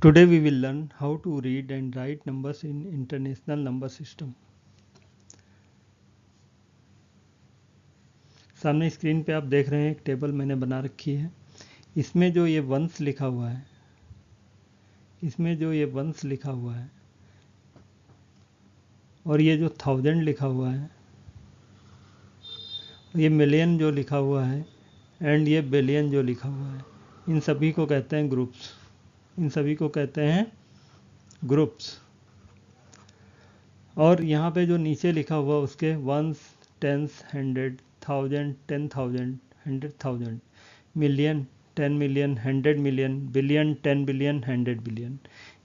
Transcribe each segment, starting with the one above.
Today we will learn how to read and write numbers in International Number System. सामने screen पे आप देख रहे हैं एक टेबल मैंने बना रखी है। इसमें जो ये वंस लिखा हुआ है, और ये जो थाउजेंड लिखा हुआ है, ये मिलियन जो लिखा हुआ है, एंड ये बिलियन जो लिखा हुआ है, इन सभी को कहते हैं ग्रुप्स। और यहाँ पे जो नीचे लिखा हुआ उसके ones, tens, hundred, thousand, 10,000, 100,000, million, 10 million, 100 million, billion, 10 billion, 100 billion,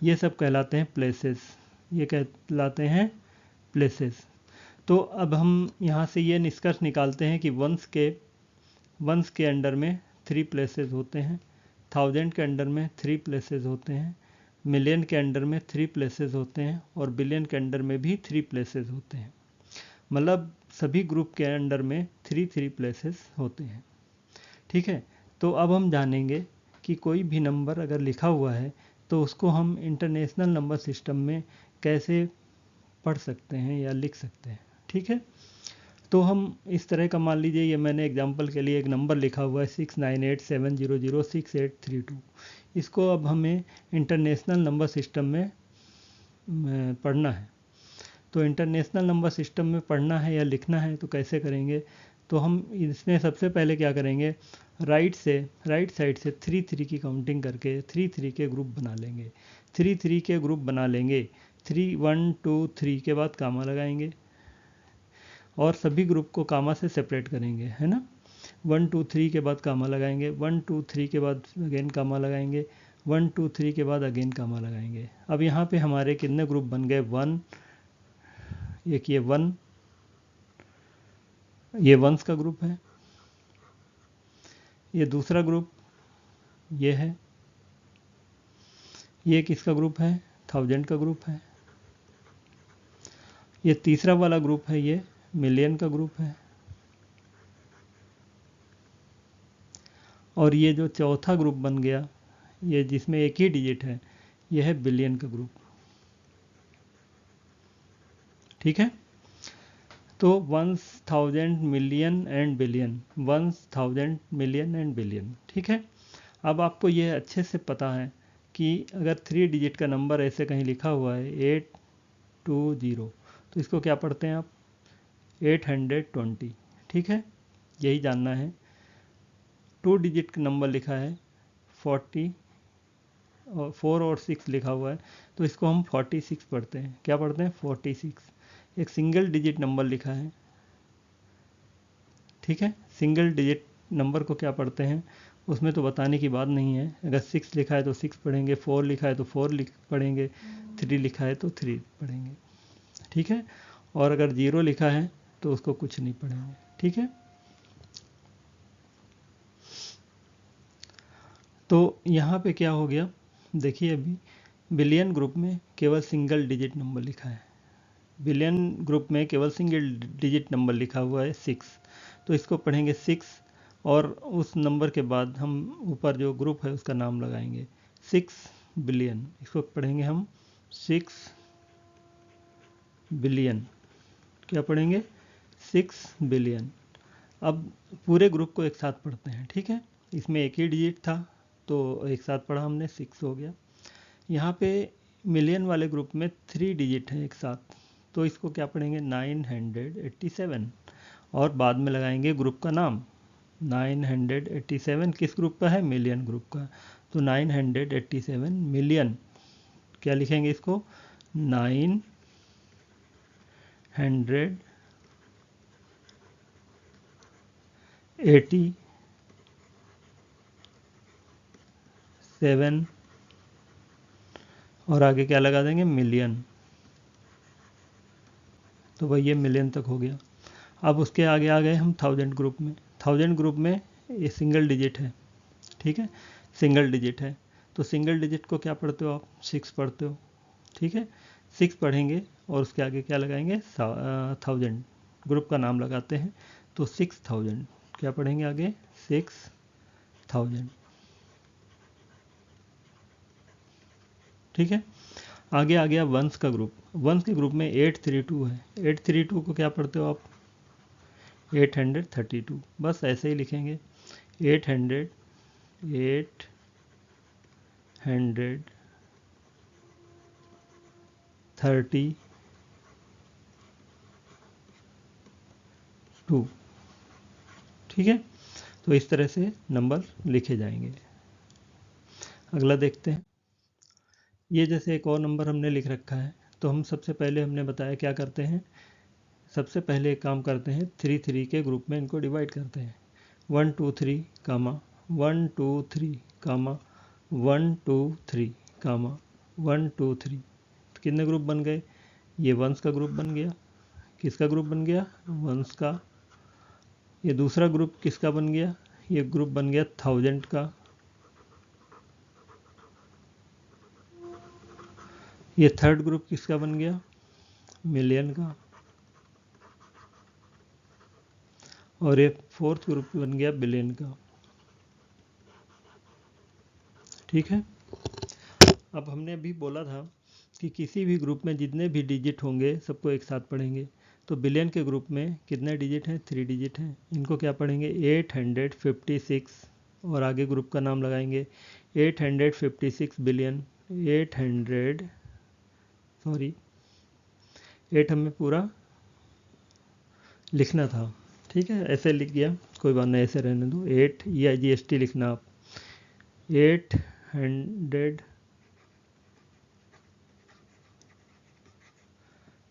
ये सब कहलाते हैं प्लेसेस। तो अब हम यहाँ से ये निष्कर्ष निकालते हैं कि वंस के अंडर में 3 प्लेसेस होते हैं, थाउजेंड के अंडर में 3 प्लेसेस होते हैं, मिलियन के अंडर में 3 प्लेसेस होते हैं, और बिलियन के अंडर में भी 3 प्लेसेस होते हैं। मतलब सभी ग्रुप के अंडर में 3 प्लेसेस होते हैं। ठीक है, तो अब हम जानेंगे कि कोई भी नंबर अगर लिखा हुआ है तो उसको हम इंटरनेशनल नंबर सिस्टम में कैसे पढ़ सकते हैं या लिख सकते हैं। ठीक है, तो हम इस तरह का, मान लीजिए ये मैंने एग्जांपल के लिए एक नंबर लिखा हुआ है 6987006832। इसको अब हमें इंटरनेशनल नंबर सिस्टम में पढ़ना है। तो इंटरनेशनल नंबर सिस्टम में पढ़ना है या लिखना है तो कैसे करेंगे? तो हम इसमें सबसे पहले क्या करेंगे, राइट साइड से 3 की काउंटिंग करके 3 के ग्रुप बना लेंगे। 3 के ग्रुप बना लेंगे, 3 1 2 3 के बाद कामा लगाएंगे और सभी ग्रुप को कामा से सेपरेट करेंगे, है ना। 1 2 3 के बाद कामा लगाएंगे, 1 2 3 के बाद अगेन कामा लगाएंगे, 1 2 3 के बाद अगेन कामा लगाएंगे। अब यहाँ पे हमारे कितने ग्रुप बन गए? 1, एक ये 1, ये वंस का ग्रुप है, ये दूसरा ग्रुप ये है, ये किसका ग्रुप है? थाउजेंड का ग्रुप है। ये तीसरा वाला ग्रुप है, ये मिलियन का ग्रुप है। और ये जो चौथा ग्रुप बन गया, ये जिसमें एक ही डिजिट है, ये है बिलियन का ग्रुप। ठीक है, तो ones, thousand, million and billion, ones, thousand, million and billion. ठीक है, अब आपको ये अच्छे से पता है कि अगर 3 डिजिट का नंबर ऐसे कहीं लिखा हुआ है 820, तो इसको क्या पढ़ते हैं आप? 820। ठीक है, यही जानना है। 2 डिजिट का नंबर लिखा है 40 और 4 और 6 लिखा हुआ है, तो इसको हम 46 पढ़ते हैं। क्या पढ़ते हैं? 46। एक सिंगल डिजिट नंबर लिखा है, ठीक है, सिंगल डिजिट नंबर को क्या पढ़ते हैं? उसमें तो बताने की बात नहीं है। अगर 6 लिखा है तो 6 पढ़ेंगे, 4 लिखा है तो 4 पढ़ेंगे, 3 लिखा है तो 3 पढ़ेंगे। ठीक है, और अगर 0 लिखा है तो उसको कुछ नहीं पढ़ेंगे। ठीक है, तो यहाँ पे क्या हो गया, देखिए अभी बिलियन ग्रुप में केवल सिंगल डिजिट नंबर लिखा है, बिलियन ग्रुप में केवल सिंगल डिजिट नंबर लिखा हुआ है 6, तो इसको पढ़ेंगे 6, और उस नंबर के बाद हम ऊपर जो ग्रुप है उसका नाम लगाएंगे 6 बिलियन, इसको पढ़ेंगे हम 6 बिलियन। क्या पढ़ेंगे? 6 बिलियन। अब पूरे ग्रुप को एक साथ पढ़ते हैं। ठीक है, इसमें एक ही डिजिट था तो एक साथ पढ़ा हमने, 6 हो गया। यहाँ पे मिलियन वाले ग्रुप में 3 डिजिट हैं एक साथ, तो इसको क्या पढ़ेंगे? 987, और बाद में लगाएंगे ग्रुप का नाम। 987 किस ग्रुप का है? मिलियन ग्रुप का। तो 987 मिलियन, क्या लिखेंगे इसको? 987, और आगे क्या लगा देंगे? मिलियन। तो भाई ये मिलियन तक हो गया। अब उसके आगे आ गए हम थाउजेंड ग्रुप में। थाउजेंड ग्रुप में ये सिंगल डिजिट है, ठीक है, सिंगल डिजिट है, तो सिंगल डिजिट को क्या पढ़ते हो आप? 6 पढ़ते हो। ठीक है, 6 पढ़ेंगे और उसके आगे क्या लगाएंगे? थाउजेंड, ग्रुप का नाम लगाते हैं, तो 6000। क्या पढ़ेंगे आगे? 6000। ठीक है। आगे आ गया वंस का ग्रुप। वंस के ग्रुप में 832 है। 832 को क्या पढ़ते हो आप? 832। बस ऐसे ही लिखेंगे 800 832। ठीक है, तो इस तरह से नंबर लिखे जाएंगे। अगला देखते हैं। ये जैसे एक और नंबर हमने लिख रखा है, तो हम सबसे पहले हमने बताया क्या करते हैं, सबसे पहले एक काम करते हैं, 3 के ग्रुप में इनको डिवाइड करते हैं। 1 2 3 कामा 1 2 3 कामा 1 2 3 कामा 1 2 3। तो कितने ग्रुप बन गए? ये वंस का ग्रुप बन गया। किसका ग्रुप बन गया? वंस का। ये दूसरा ग्रुप किसका बन गया? ये ग्रुप बन गया 1000 का। ये थर्ड ग्रुप किसका बन गया? मिलियन का। और ये फोर्थ ग्रुप बन गया बिलियन का। ठीक है। अब हमने अभी बोला था कि किसी भी ग्रुप में जितने भी डिजिट होंगे सबको एक साथ पढ़ेंगे। तो बिलियन के ग्रुप में कितने डिजिट हैं? 3 डिजिट हैं। इनको क्या पढ़ेंगे? 856। और आगे ग्रुप का नाम लगाएंगे 856 बिलियन। 8 हमें पूरा लिखना था। ठीक है, ऐसे लिख गया, कोई बात नहीं, ऐसे रहने दो। 8 या GST लिखना आप।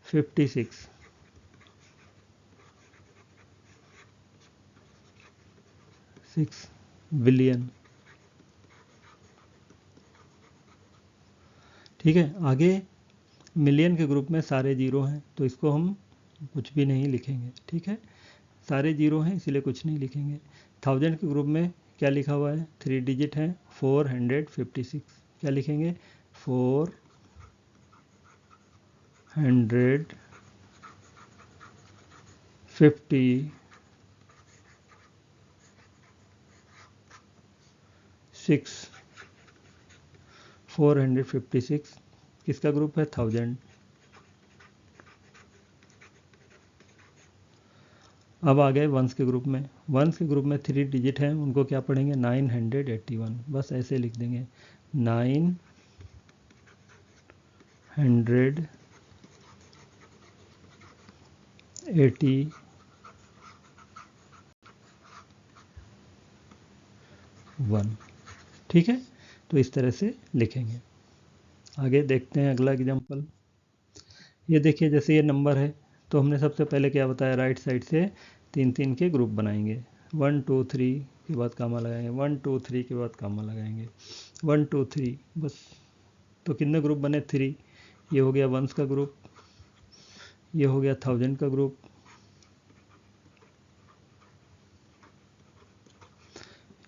856 बिलियन। ठीक है। आगे मिलियन के ग्रुप में सारे जीरो हैं, तो इसको हम कुछ भी नहीं लिखेंगे। ठीक है, सारे जीरो हैं इसलिए कुछ नहीं लिखेंगे। 1000 के ग्रुप में क्या लिखा हुआ है? 3 डिजिट हैं, 456। क्या लिखेंगे? 456। 456 किसका ग्रुप है? 1000। अब आ गए वंस के ग्रुप में। वंस के ग्रुप में 3 डिजिट हैं, उनको क्या पढ़ेंगे? 981। बस ऐसे लिख देंगे 981। ठीक है, तो इस तरह से लिखेंगे। आगे देखते हैं अगला एग्जांपल। ये देखिए, जैसे ये नंबर है, तो हमने सबसे पहले क्या बताया? राइट साइड से 3 के ग्रुप बनाएंगे। 1 2 3 के बाद कामा लगाएंगे, 1 2 3 के बाद कामा लगाएंगे, 1 2 3 बस। तो कितने ग्रुप बने? 3। ये हो गया वंस का ग्रुप, ये हो गया 1000 का ग्रुप,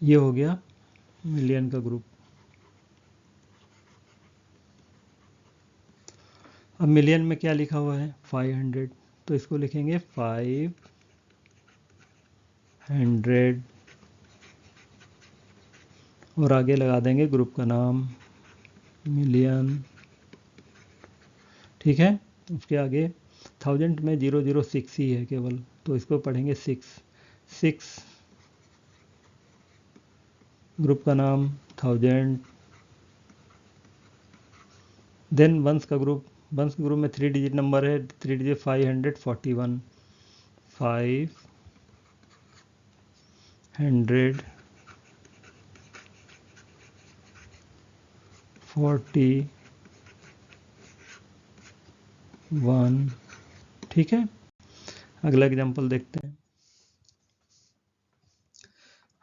ये हो गया मिलियन का ग्रुप। अब मिलियन में क्या लिखा हुआ है? 500। तो इसको लिखेंगे 500 और आगे लगा देंगे ग्रुप का नाम मिलियन। ठीक है, उसके आगे 1000 में 006 ही है केवल, तो इसको पढ़ेंगे 6। ग्रुप का नाम 1000। देन वंस का ग्रुप। वंस के ग्रुप में 3 डिजिट नंबर है, 3 डिजिट 541। 541। ठीक है, अगला एग्जांपल देखते हैं।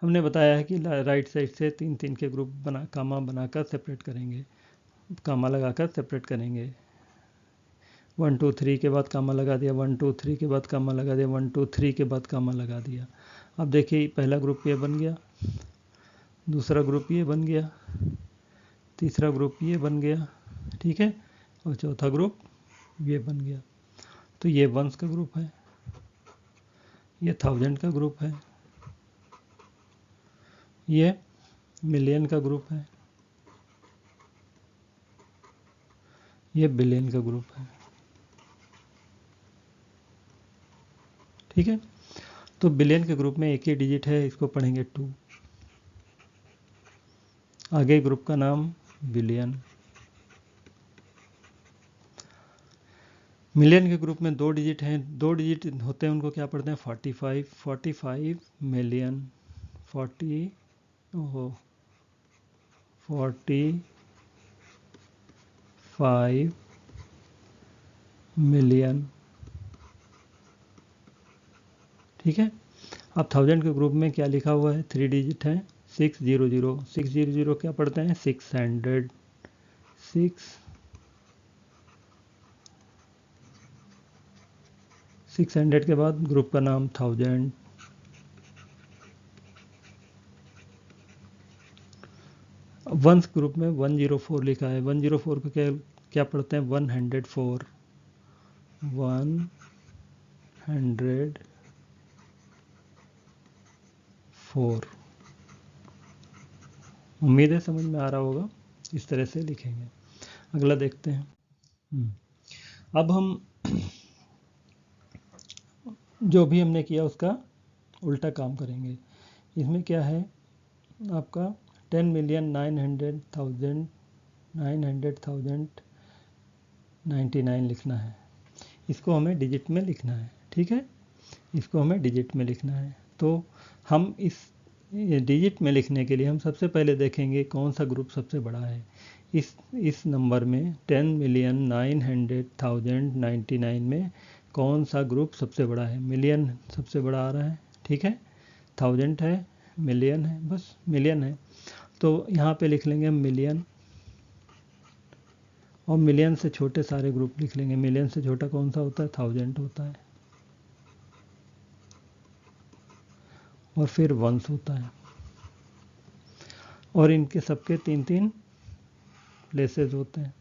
हमने बताया है कि राइट साइड से 3 के ग्रुप कामा बनाकर सेपरेट करेंगे, कामा लगाकर सेपरेट करेंगे। 1 2 3 के बाद कामा लगा दिया, 1 2 3 के बाद कामा लगा दिया, 1 2 3 के बाद कामा लगा दिया। अब देखिए, पहला ग्रुप ये बन गया, दूसरा ग्रुप ये बन गया, तीसरा ग्रुप ये बन गया। ठीक है, और चौथा ग्रुप ये बन गया। तो ये वंस का ग्रुप है, ये 1000 का ग्रुप है, ये मिलियन का ग्रुप है, ये बिलियन का ग्रुप है। ठीक है, तो बिलियन के ग्रुप में एक ही डिजिट है, इसको पढ़ेंगे 2। आगे ग्रुप का नाम बिलियन। मिलियन के ग्रुप में 2 डिजिट हैं, 2 डिजिट होते हैं उनको क्या पढ़ते हैं 45 मिलियन 45 मिलियन। ठीक है, अब 1000 के ग्रुप में क्या लिखा हुआ है, 3 डिजिट है 600। 600 क्या पढ़ते हैं 600 600 के बाद ग्रुप का नाम 1000। वंस ग्रुप में 104 लिखा है, 104 को क्या पढ़ते हैं 104 उम्मीद है समझ में आ रहा होगा, इस तरह से लिखेंगे। अगला देखते हैं। अब हम जो भी हमने किया उसका उल्टा काम करेंगे। इसमें क्या है आपका 10,900,099 लिखना है, इसको हमें डिजिट में लिखना है। ठीक है, इसको हमें डिजिट में लिखना है। तो हम इस डिजिट में लिखने के लिए हम सबसे पहले देखेंगे कौन सा ग्रुप सबसे बड़ा है। इस नंबर में 10,900,099 में कौन सा ग्रुप सबसे बड़ा है। मिलियन सबसे बड़ा आ रहा है। ठीक है, 1000 है, मिलियन है, बस मिलियन है, तो यहाँ पे लिख लेंगे मिलियन, और मिलियन से छोटे सारे ग्रुप लिख लेंगे। मिलियन से छोटा कौन सा होता है 1000 होता है, और फिर वंस होता है, और इनके सबके 3-3 प्लेसेस होते हैं।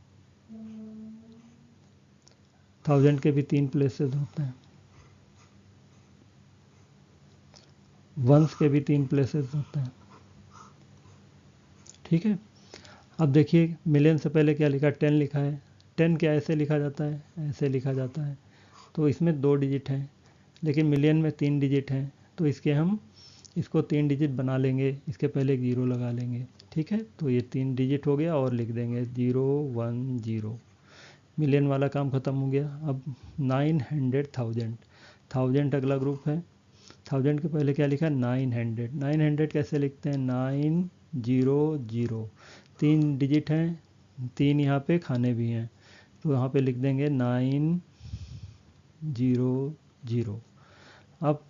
1000 के भी 3 प्लेसेस होते हैं, वंस के भी 3 प्लेसेस होते हैं। ठीक है, अब देखिए मिलियन से पहले क्या लिखा 10 लिखा है। 10 क्या ऐसे लिखा जाता है, ऐसे लिखा जाता है, तो इसमें 2 डिजिट हैं, लेकिन मिलियन में 3 डिजिट हैं, तो इसको 3 डिजिट बना लेंगे, इसके पहले एक 0 लगा लेंगे। ठीक है, तो ये 3 डिजिट हो गया, और लिख देंगे 010। मिलियन वाला काम ख़त्म हो गया। अब 900,000, 1000 अगला ग्रुप है। 1000 के पहले क्या लिखा 900। 900 कैसे लिखते हैं 900, 3 डिजिट हैं, 3 यहाँ पे खाने भी हैं, तो यहाँ पे लिख देंगे 900। अब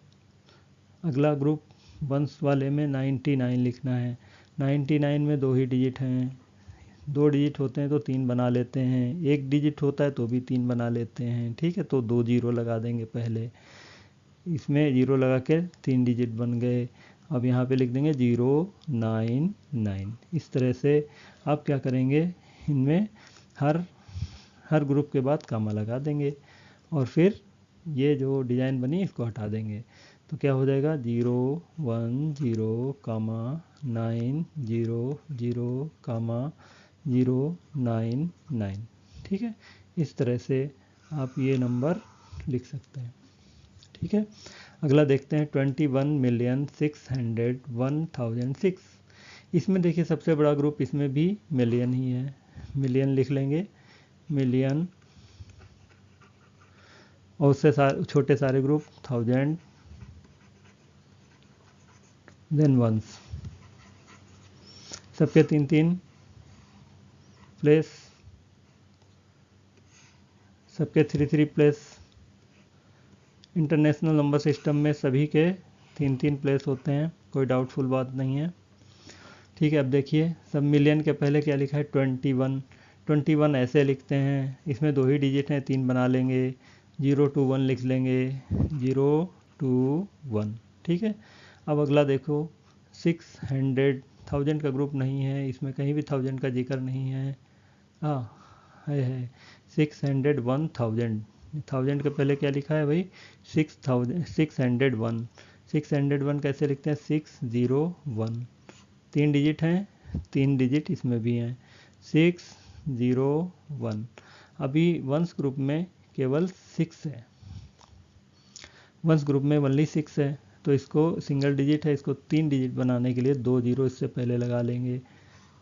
अगला ग्रुप वंस वाले में 99 लिखना है। 99 में 2 ही डिजिट हैं, 2 डिजिट होते हैं तो 3 बना लेते हैं, 1 डिजिट होता है तो भी 3 बना लेते हैं। ठीक है, तो 2 0 लगा देंगे पहले, इसमें 0 लगा के 3 डिजिट बन गए। अब यहाँ पे लिख देंगे 099। इस तरह से आप क्या करेंगे, इनमें हर ग्रुप के बाद कामा लगा देंगे, और फिर ये जो डिज़ाइन बनी इसको हटा देंगे, तो क्या हो जाएगा 010,900,099। ठीक है, इस तरह से आप ये नंबर लिख सकते हैं। ठीक है, अगला देखते हैं 21,601,006। इसमें देखिए सबसे बड़ा ग्रुप इसमें भी मिलियन ही है, मिलियन लिख लेंगे, मिलियन, और उससे छोटे सारे ग्रुप 1000, देन वंस, सबके 3-3 प्लेस, सबके 3-3 प्लेस। इंटरनेशनल नंबर सिस्टम में सभी के 3-3 प्लेस होते हैं, कोई डाउटफुल बात नहीं है। ठीक है, अब देखिए सब मिलियन के पहले क्या लिखा है 21। 21 ऐसे लिखते हैं, इसमें 2 ही डिजिट हैं, 3 बना लेंगे, 021 लिख लेंगे, 021। ठीक है, अब अगला देखो 600, 1000 का ग्रुप नहीं है, इसमें कहीं भी 1000 का जिक्र नहीं है। है 601,000। 1000 के पहले क्या लिखा है भाई 601। 601 कैसे लिखते हैं 601, 3 डिजिट हैं, 3 डिजिट इसमें भी हैं, 601। अभी वंस ग्रुप में केवल 6 है, वंस ग्रुप में ओनली 6 है, तो इसको सिंगल डिजिट है, इसको 3 डिजिट बनाने के लिए 2 जीरो इससे पहले लगा लेंगे।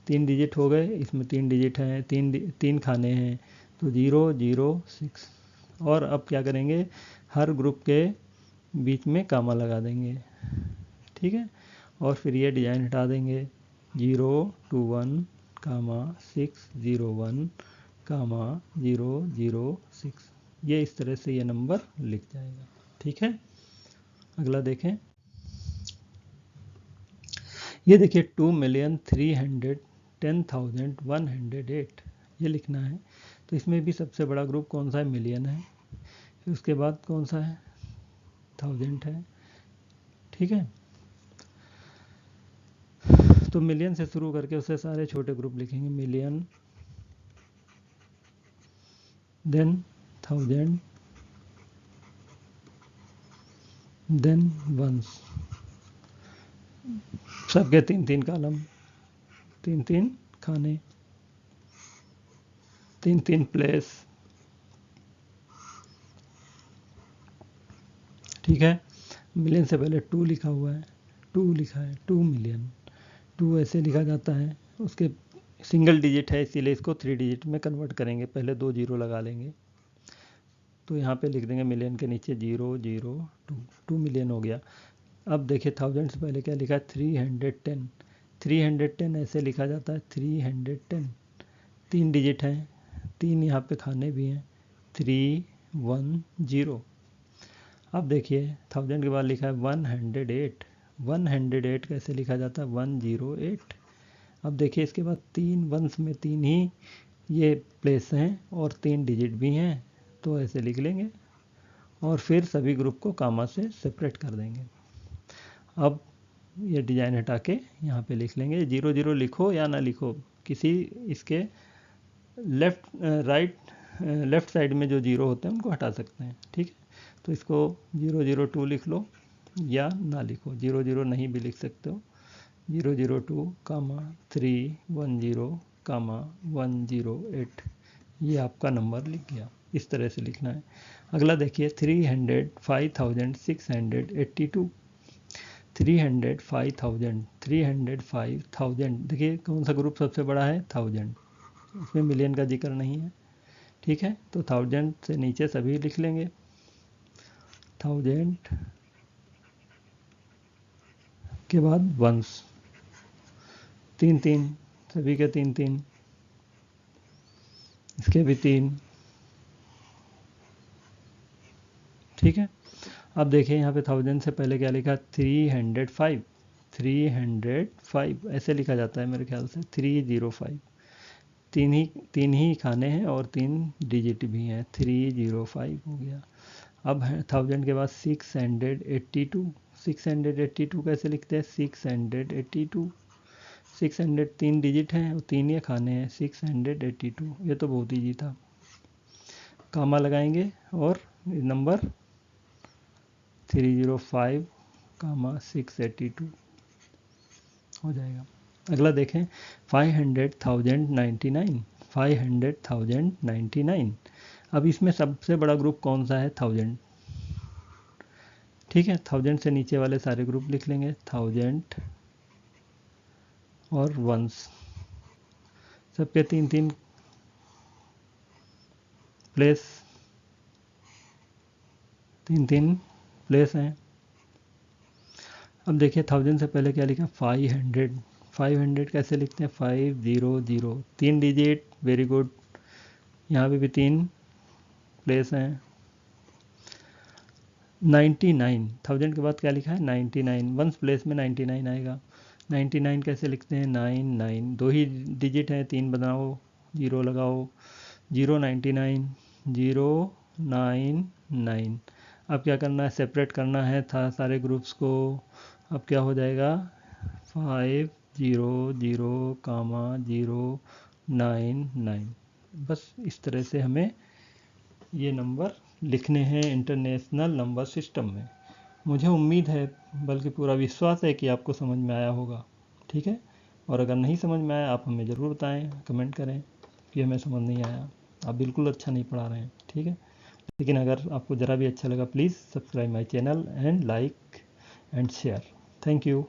3 डिजिट हो गए, इसमें 3 डिजिट हैं, तीन खाने हैं, तो 0 0 6। और अब क्या करेंगे, हर ग्रुप के बीच में कामा लगा देंगे, ठीक है। और फिर ये डिजाइन हटा देंगे, 0 2 1 कामा 6 0 1 कामा 0 0 6। ये इस तरह से ये नंबर लिख जाएगा, ठीक है। अगला देखें, ये देखिए 2,310,108 ये लिखना है। तो इसमें भी सबसे बड़ा ग्रुप कौन सा है, मिलियन है, फिर उसके बाद कौन सा है, 1000 है, ठीक है। तो मिलियन से शुरू करके उससे सारे छोटे ग्रुप लिखेंगे, मिलियन, देन 1000, देन वंस, सबके 3-3 कॉलम, 3-3 खाने, 3-3 प्लेस, ठीक है। मिलियन से पहले 2 लिखा हुआ है, 2 लिखा है, 2 मिलियन, 2 ऐसे लिखा जाता है। उसके सिंगल डिजिट है, इसीलिए इसको 3 डिजिट में कन्वर्ट करेंगे, पहले 2 जीरो लगा लेंगे। तो यहाँ पे लिख देंगे मिलियन के नीचे 0 0 2, 2 मिलियन हो गया। अब देखिए 1000 से पहले क्या लिखा है, 310, 310 ऐसे लिखा जाता है, 310, 3 डिजिट हैं, 3 यहाँ पे खाने भी हैं, 3 1 0। अब देखिए 1000 के बाद लिखा है 108, 108 कैसे लिखा जाता है, 108। अब देखिए इसके बाद 3 वंस में 3 ही ये प्लेस हैं और 3 डिजिट भी हैं, तो ऐसे लिख लेंगे और फिर सभी ग्रुप को कामा से सेपरेट कर देंगे। अब ये डिजाइन हटा के यहाँ पे लिख लेंगे, 0 0 लिखो या ना लिखो, किसी इसके लेफ्ट साइड में जो जीरो होते हैं उनको हटा सकते हैं, ठीक है। तो इसको 0 0 2 लिख लो या ना लिखो, 0 0 नहीं भी लिख सकते हो, 0 0 2 कामा 3 1 0 कामा 108, ये आपका नंबर लिख गया। इस तरह से लिखना है। अगला देखिए 305,682, 305,000 देखिए कौन सा ग्रुप सबसे बड़ा है, 1000, इसमें मिलियन का जिक्र नहीं है, ठीक है। तो 1000 से नीचे सभी लिख लेंगे, 1000 के बाद वंस, 3-3 सभी के 3-3, इसके भी 3, ठीक है। अब देखिए यहाँ पे 1000 से पहले क्या लिखा, 305, 305 ऐसे लिखा जाता है मेरे ख्याल से, 305, तीन ही खाने हैं और 3 डिजिट भी हैं, 305 हो गया। अब है 1000 के बाद 682, 682 कैसे लिखते हैं, 682, 600 3 डिजिट हैं और 3 ये खाने हैं, 682, ये तो बहुत ईजी था। कामा लगाएंगे और नंबर 305 कामा 682 हो जाएगा। अगला देखें 500,099, 500,099। अब इसमें सबसे बड़ा ग्रुप कौन सा है, 1000, ठीक है। 1000 से नीचे वाले सारे ग्रुप लिख लेंगे, 1000 और वंस, सबके 3-3 प्लेस, 3-3 प्लेस हैं। अब देखिए 1000 से पहले क्या लिखा, 500, 500 कैसे लिखते हैं, 500, 3 डिजिट, वेरी गुड, यहाँ पे भी 3 प्लेस हैं। 99, 1000 के बाद क्या लिखा है, 99, वंस प्लेस में 99 आएगा। 99 कैसे लिखते हैं, 99, 2 ही डिजिट हैं, 3 बनाओ, 0 लगाओ, 099, 099। अब क्या करना है, सेपरेट करना है था सारे ग्रुप्स को। अब क्या हो जाएगा, 500, 099, बस इस तरह से हमें ये नंबर लिखने हैं इंटरनेशनल नंबर सिस्टम में। मुझे उम्मीद है, बल्कि पूरा विश्वास है कि आपको समझ में आया होगा, ठीक है। और अगर नहीं समझ में आया आप हमें ज़रूर बताएं, कमेंट करें कि हमें समझ नहीं आया। आप बिल्कुल अच्छा नहीं पढ़ा रहे हैं, ठीक है। लेकिन अगर आपको ज़रा भी अच्छा लगा, please subscribe my channel and like and share. Thank you.